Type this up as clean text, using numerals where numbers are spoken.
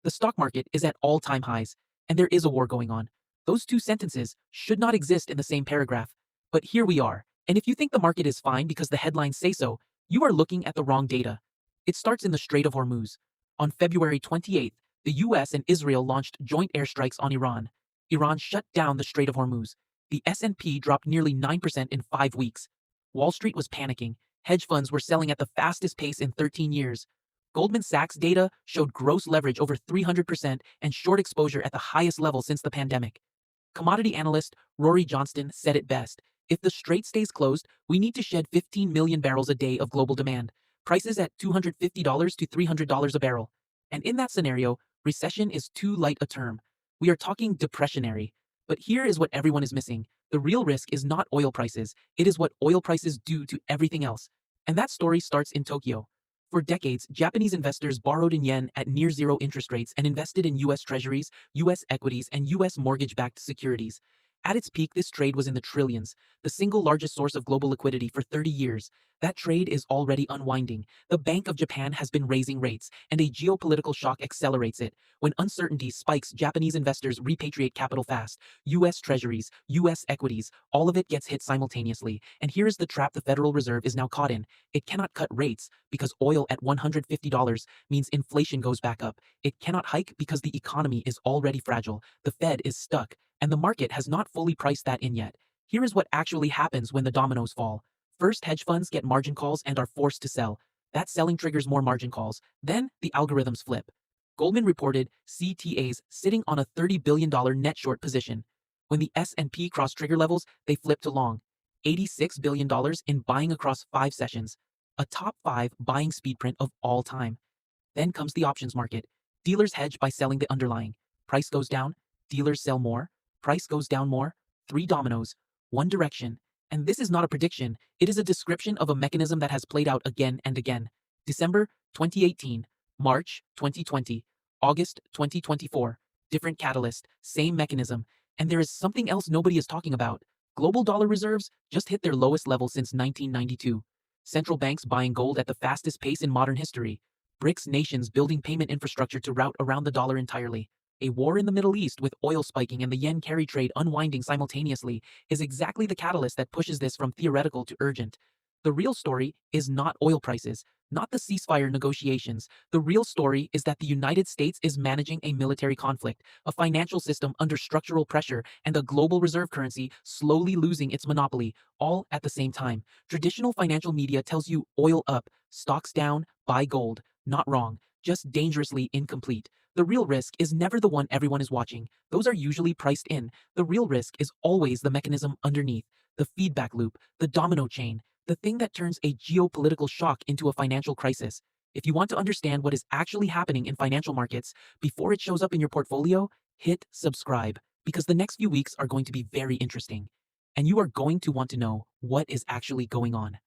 The stock market is at all-time highs, and there is a war going on. Those two sentences should not exist in the same paragraph. But here we are, and if you think the market is fine because the headlines say so, you are looking at the wrong data. It starts in the Strait of Hormuz. On February 28th, the US and Israel launched joint airstrikes on Iran. Iran shut down the Strait of Hormuz. The S&P dropped nearly 9% in 5 weeks. Wall Street was panicking. Hedge funds were selling at the fastest pace in 13 years. Goldman Sachs data showed gross leverage over 300% and short exposure at the highest level since the pandemic. Commodity analyst Rory Johnston said it best: if the strait stays closed, we need to shed 15 million barrels a day of global demand, prices at $250 to $300 a barrel. And in that scenario, recession is too light a term. We are talking depressionary. But here is what everyone is missing. The real risk is not oil prices, it is what oil prices do to everything else. And that story starts in Tokyo. For decades, Japanese investors borrowed in yen at near zero interest rates and invested in US treasuries, US equities, and US mortgage-backed securities. At its peak, this trade was in the trillions, the single largest source of global liquidity for 30 years. That trade is already unwinding. The Bank of Japan has been raising rates, and a geopolitical shock accelerates it. When uncertainty spikes, Japanese investors repatriate capital fast. US treasuries, US equities, all of it gets hit simultaneously. And here is the trap the Federal Reserve is now caught in. It cannot cut rates because oil at $150 means inflation goes back up. It cannot hike because the economy is already fragile. The Fed is stuck, and the market has not fully priced that in yet. Here is what actually happens when the dominoes fall. First, hedge funds get margin calls and are forced to sell. That selling triggers more margin calls. Then, the algorithms flip. Goldman reported CTAs sitting on a $30 billion net short position. When the S&P crossed trigger levels, they flipped to long. $86 billion in buying across 5 sessions. A top 5 buying speed print of all time. Then comes the options market. Dealers hedge by selling the underlying. Price goes down, dealers sell more. Price goes down more. 3 dominoes, one direction. And this is not a prediction, it is a description of a mechanism that has played out again and again. December 2018, March 2020, August 2024. Different catalyst, same mechanism. And there is something else nobody is talking about. Global dollar reserves just hit their lowest level since 1992. Central banks buying gold at the fastest pace in modern history. BRICS nations building payment infrastructure to route around the dollar entirely. A war in the Middle East with oil spiking and the yen carry trade unwinding simultaneously is exactly the catalyst that pushes this from theoretical to urgent. The real story is not oil prices, not the ceasefire negotiations. The real story is that the United States is managing a military conflict, a financial system under structural pressure, and a global reserve currency slowly losing its monopoly, all at the same time. Traditional financial media tells you oil up, stocks down, buy gold. Not wrong, just dangerously incomplete. The real risk is never the one everyone is watching. Those are usually priced in. The real risk is always the mechanism underneath, the feedback loop, the domino chain, the thing that turns a geopolitical shock into a financial crisis. If you want to understand what is actually happening in financial markets before it shows up in your portfolio, hit subscribe, because the next few weeks are going to be very interesting. And you are going to want to know what is actually going on.